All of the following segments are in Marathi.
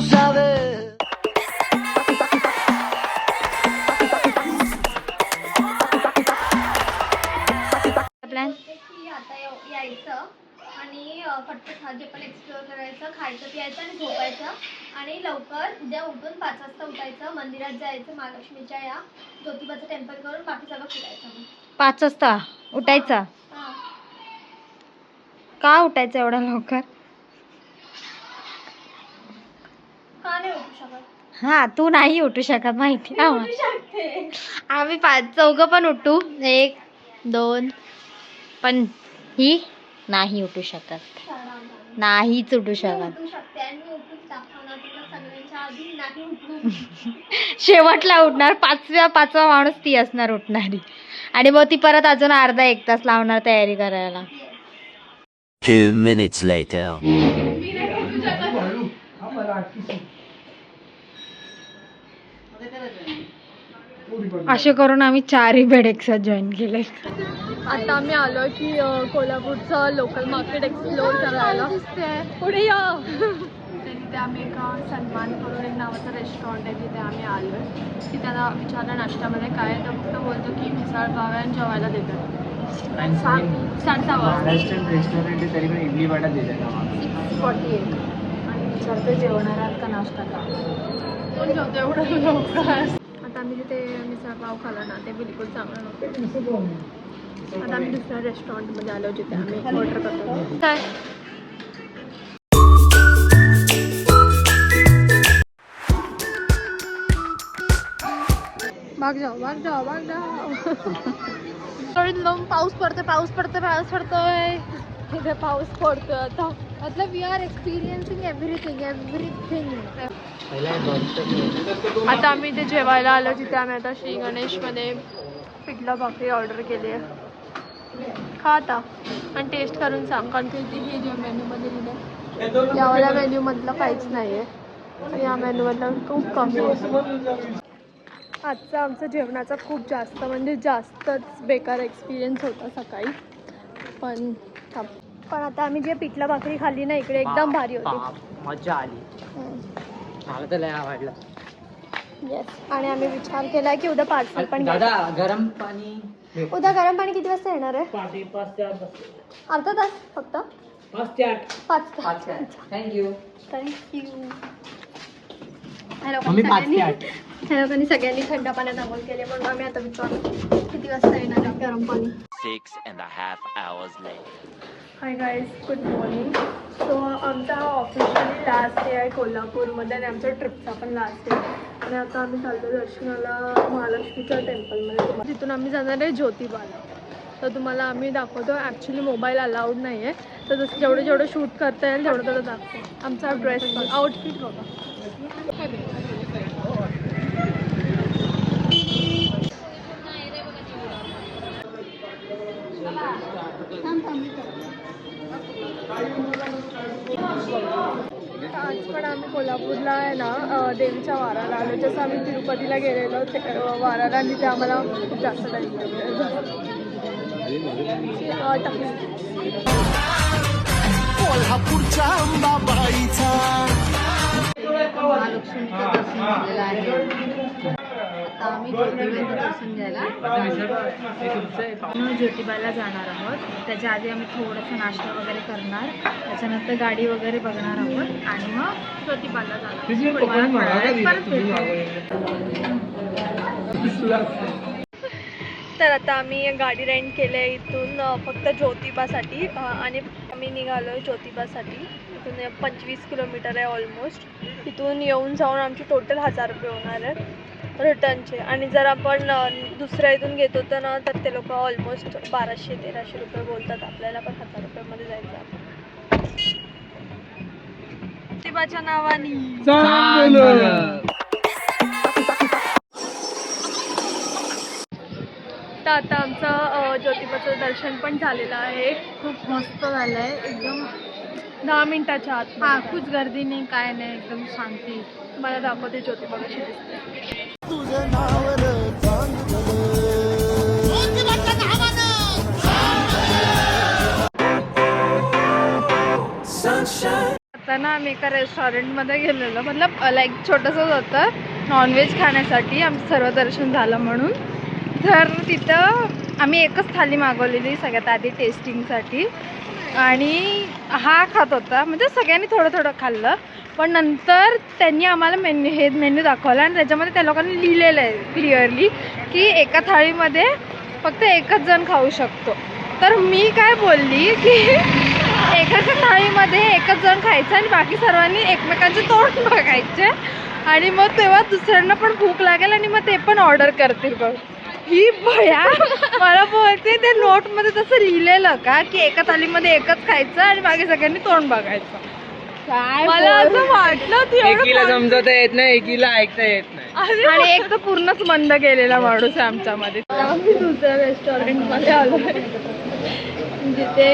sabes. प्लॅन आता यायचं आणि फक्त जे पण एक्सप्लोअर करायचं, खायचं प्यायचं आणि झोपायचं आणि लवकर उद्या उठून 5 वाजता उठायचं, मंदिरात जायचं महालक्ष्मीच्या या ज्योतिबाचं टेम्पल करून बाकी सगळं फिरायचं. 5 वाजता उठायचा? हां. का उठायचं एवढा लवकर? का नाही उठू शकत? हा, तू नाही उठू शकत माहिती मी ना उठू शकते. आम्ही 5 पण उठू, 1 2, पण ही नाही उठू शकत, नाहीच उठू मी शकत. उठू शकते आणि मी उठून दाखवणार तुला सगळ्यांच्या आधी. नाही उठू. शेवटला उठणार, पाचवा माणूस ती असणार उठणारी, आणि मग ती परत अजून अर्धा 1 तास लावणार तयारी करायला. 2 minutes later. असे करून आम्ही 4ही बेड एकसाथ जॉईन केले. आता आम्ही आलोय की कोल्हापूरचं लोकल मार्केट एक्सप्लोअर करायला. पुढे या. तिथे आम्ही एका सन्मान करून एक नावाचं रेस्टॉरंट आहे, तिथे आम्ही आलोय. की त्याला विचारलं नाश्त्यामध्ये काय आहे, तर फक्त बोलतो की मिसळ पाव आहे आणि जेवायला देतात. 6:30 महाराष्ट्रीयन रेस्टॉरंट आहे तरी पण इडली वाटा देतात आम्हाला. 6:48 आणि विचारते जेवणार आहात का नाश्ता का. कोण जेवतो एवढं लवकर. आता आम्ही तिथे मिसळ पाव खाला ना, ते बिलकुल चांगलं नव्हतं. आता आम्ही दुसऱ्या रेस्टॉरंटमध्ये आलो जिथे आम्ही ऑर्डर करतो. काय भाग जाओ. लावून पाऊस पडतोय. इथे पाऊस पडतोय आता. मतलब वी आर एक्सपिरियन्सिंग एव्हरीथिंग. आता आम्ही इथे जेवायला आलो, तिथे आम्ही आता श्री गणेशमध्ये पिठलं भाकरी ऑर्डर केली आहे. खा आता आणि टेस्ट करून सांग, कारण की हे जे मेन्यूमध्ये लिहिलं यावाल्या मेन्यूमधलं काहीच नाही आहे, या मेन्यूमधलं खूप कमी आहे. आजचा आमचा जेवणाचा खूप जास्त म्हणजे जास्तच बेकार एक्सपिरियन्स होता सकाळी. पण आता आम्ही जे पिठलं भाकरी खाल्ली ना इकडे एकदम भारी होती, मजा आली. मला तर लय आवडलं. येस. आणि आम्ही विचार केला की उद्या पार्सल पण दादा गरम पाणी. उद्या गरम पाणी किती वाजता येणार आहे? 5 ते 8. अर्धा तास फक्त. 5 ते 8. 5 थँक्यू. ह्या लोकांनी सगळ्यांनी थंड पाण्यात आंघोळ केले, म्हणून आम्ही आता विचारलो किती वाजता येणार आहे गरम पाणी. 6.5 hours later. Hi guys, good morning. So आमचा हा ऑफिशियली लास्ट डे आहे कोल्हापूरमध्ये आणि आमच्या ट्रिपचा पण लास्ट डे. आणि आता आम्ही चाललो दर्शनाला महालक्ष्मीच्या टेम्पलमध्ये. तिथून आम्ही जाणार आहे ज्योतिबाला. तर तुम्हाला आम्ही दाखवतो. ॲक्च्युली मोबाईल अलाउड नाही आहे, तर जसं जेवढं शूट करता येईल तेवढं दाखवतो. आमचा ड्रेस आउटफिट बघा. आज पण आम्ही कोल्हापूरला आहे ना देवीच्या वाराला आलो. जसं आम्ही तिरुपतीला गेलेलो वाराला, आणि तिथे आम्हाला खूप जास्त टाईम कोल्हापूरच्या अंबाबाईचा महालक्ष्मीचं दर्शन झालेलं आहे. आता आम्ही ज्योतिबाचं दर्शन घ्यायला ज्योतिबाला जाणार आहोत. त्याच्या आधी आम्ही थोडंसं नाश्ता वगैरे करणार, त्याच्यानंतर गाडी वगैरे बघणार आहोत आणि मग ज्योतिबाला जाणार. तर आता आम्ही गाडी रेंट केली आहे इथून फक्त ज्योतिबासाठी, आणि आम्ही निघालो आहे ज्योतिबासाठी. इथून 25 किलोमीटर आहे ऑलमोस्ट. तिथून येऊन जाऊन आमचे टोटल 1000 रुपये होणार आहे रिटर्नचे. आणि जर आपण दुसऱ्या इथून घेत होतो ना, तर ते लोक ऑलमोस्ट 1200-1300 रुपये बोलतात आपल्याला, पण 1000 रुपयामध्ये जायचं आपण ज्योतिबाच्या नावाने. तर आता आमचं ज्योतिबाचं दर्शन पण झालेलं आहे. खूप मस्त झालं आहे, एकदम 10 मिनिटाच्या आत. हा, कुछ गर्दी नाही, काय नाही, एकदम शांती. मला दाखवते ज्योतिबा कशी दिसते. येताना आम्ही एका रेस्टॉरंटमध्ये गेलेलो, मतलब लाईक छोटंसंच होतं नॉनव्हेज खाण्यासाठी, आमचं सर्व दर्शन झालं म्हणून. तर तिथं आम्ही एकच थाली मागवलेली सगळ्यात आधी टेस्टिंगसाठी, आणि हा खात होता, म्हणजे सगळ्यांनी थोडं थोडं खाल्लं. पण नंतर त्यांनी आम्हाला मेन्यू दाखवला आणि त्याच्यामध्ये त्या लोकांनी लिहिलेलं आहे क्लिअरली की एका थाळीमध्ये फक्त एकच जण खाऊ शकतो. तर मी काय बोलली की एकाच्या थाळीमध्ये एकच जण खायचं आणि बाकी सर्वांनी एकमेकांचे तोंड बघायचे, आणि मग तेव्हा दुसऱ्यांना पण भूक लागेल आणि मग ते पण ऑर्डर करतील बघ. ही भया मला बोलते ते नोटमध्ये तसं लिहिलेलं का की एका थालीमध्ये एकच खायचं आणि बाकी सगळ्यांनी तोंड बघायचं. काय मला असं वाटलं एकीला समजता येत नाही, एकीला ऐकता येत नाही, आणि एक तर पूर्णच मंद गेलेला माणूस आहे आमच्यामध्ये. आम्ही दुसऱ्या रेस्टॉरंटमध्ये आलो जिथे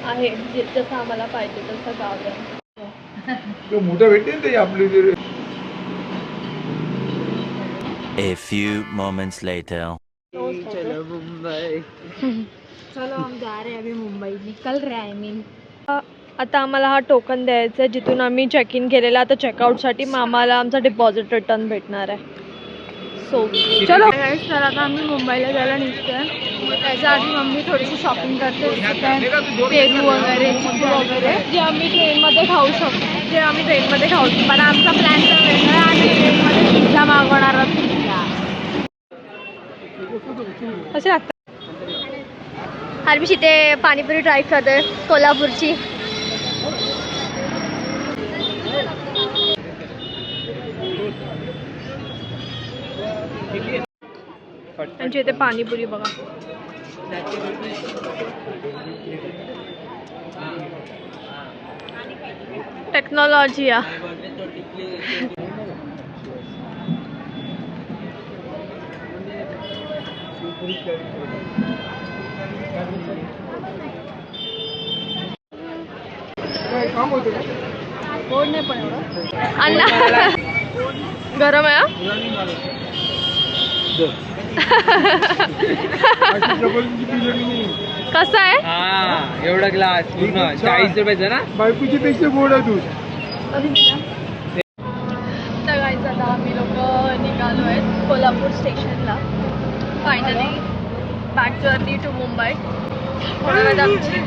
आहे जसं आम्हाला पाहिजे तसं गावरान मोठं भेटेल ते आपली. A few moments later. चलो मुंबई. चलो हम जा रहे हैं अभी मुंबई, निकल रहे हैं. I mean आता आम्हाला हा टोकन द्यायचा आहे जिथून आम्ही चेक इन केलेला. आता चेकआउटसाठी मग आम्हाला आमचा डिपॉझिट रिटर्न भेटणार आहे. सो चलो. तर आता आम्ही मुंबईला जायला निघतोय. त्याच्या आधी मम्मी थोडीशी शॉपिंग करते, पेरू वगैरे, चिकू वगैरे, जे आम्ही ट्रेनमध्ये खाऊ शकतो, पण आमचा प्लॅन तर वेगळा आहे. आम्ही ट्रेनमध्ये पिझ्झा मागवणार आहोत. पिझ्झा असे लागतात. हरविश इथे पाणीपुरी ट्राय करते कोल्हापूरची. त्यांची इथे पाणीपुरी बघा. टेक्नॉलॉजी या गोड नाही पण एवढं. अण्णा गरम आहे. कसं आहे? हा एवढा ग्लास पूर्ण 40 रुपयाचा ना. बायकोची पेक्षा गोड आहे दूध. तर गाईज आता आम्ही लोक निघालो आहेत कोल्हापूर स्टेशनला. Finally back journey to Mumbai. आमची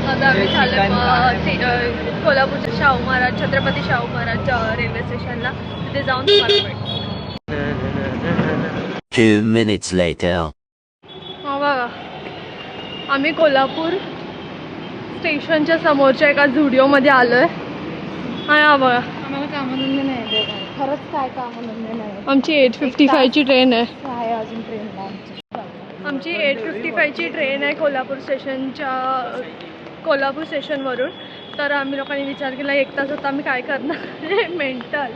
आता आम्ही झालं कोल्हापूरच्या शाहू महाराज, छत्रपती शाहू महाराज रेल्वे स्टेशनला. तिथे जाऊन तुम्हाला भेटतो. 2 minutes later. हा बघा, आम्ही कोल्हापूर स्टेशनच्या समोरच्या एका झुडिओमध्ये आलो आहे. आणि हा बघा, आम्हाला कामधंदे नाही, खरंच काय कामधंदे नाही. आमची 8:55ची ट्रेन आहे. आहे अजून ट्रेनला आमची 8:55ची ट्रेन आहे कोल्हापूर स्टेशनवरून. तर आम्ही लोकांनी विचार केला 1 तासात आम्ही काय करणार मेंटल.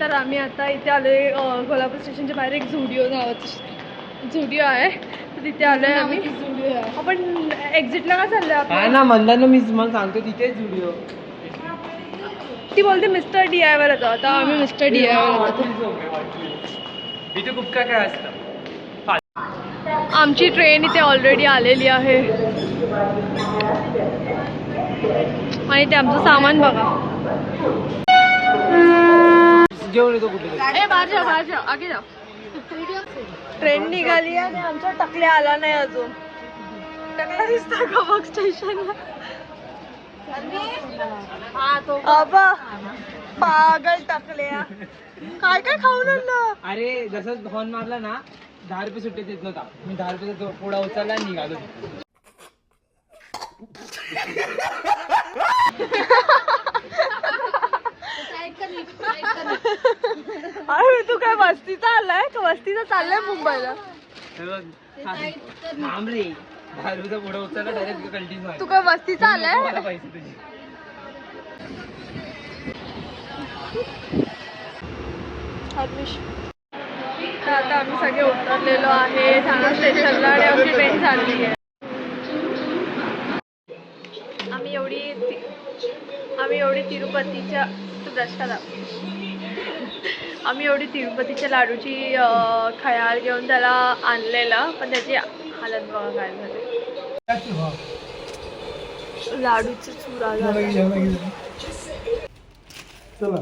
तर आम्ही आता इथे आलो आहे कोल्हापूर स्टेशनच्या बाहेर एक झुडिओ नावाचं झुडिओ आहे. तर तिथे आलो आहे आम्ही. आपण एक्झिटला का चाललो हा आपण? ना म्हणला मी तुम्हाला सांगतो तिथेच व्हिडिओ. ती बोलते मिस्टर DI वर जातो. आता आम्ही मिस्टर DI वर जातो. इथे खूप काय काय असतं. आमची ट्रेन इथे ऑलरेडी आलेली आहे आणि ते आमचं सामान बघा. जेवण येतो कुठे. बाहेर जा आगे जा. ट्रेन निघाली आणि आमचा टकल्या आला नाही अजून. टकला दिसता का बघ स्टेशनला? आबा पागल टकल्या. काय काय खाऊन आणलं? अरे जसं हॉर्न मारला ना 10 रुपये सुट्टे देत नव्हता. मी 10 रुपयाचा पोडा उचलला आणि निघालो. अरे तू काय वस्तीचा आलाय का? वस्तीचा चाललाय मुंबईला? थांब रे, 10 रुपयाचा पोडा उचलला डायरेक्ट कंटिन्यू. तू काय वस्तीचा आलाय? मला पैसे तुझे. तर आता आम्ही सगळे उतरलेलो आहे ठाणा स्टेशनला आणि आमची ट्रेन चालली आहे. आम्ही एवढी तिरुपतीच्या आम्ही एवढी तिरुपतीच्या लाडूची खयाल घेऊन त्याला आणलेला, पण त्याची हालत बघा काय झाली. लाडूचा चुरा झाला. चला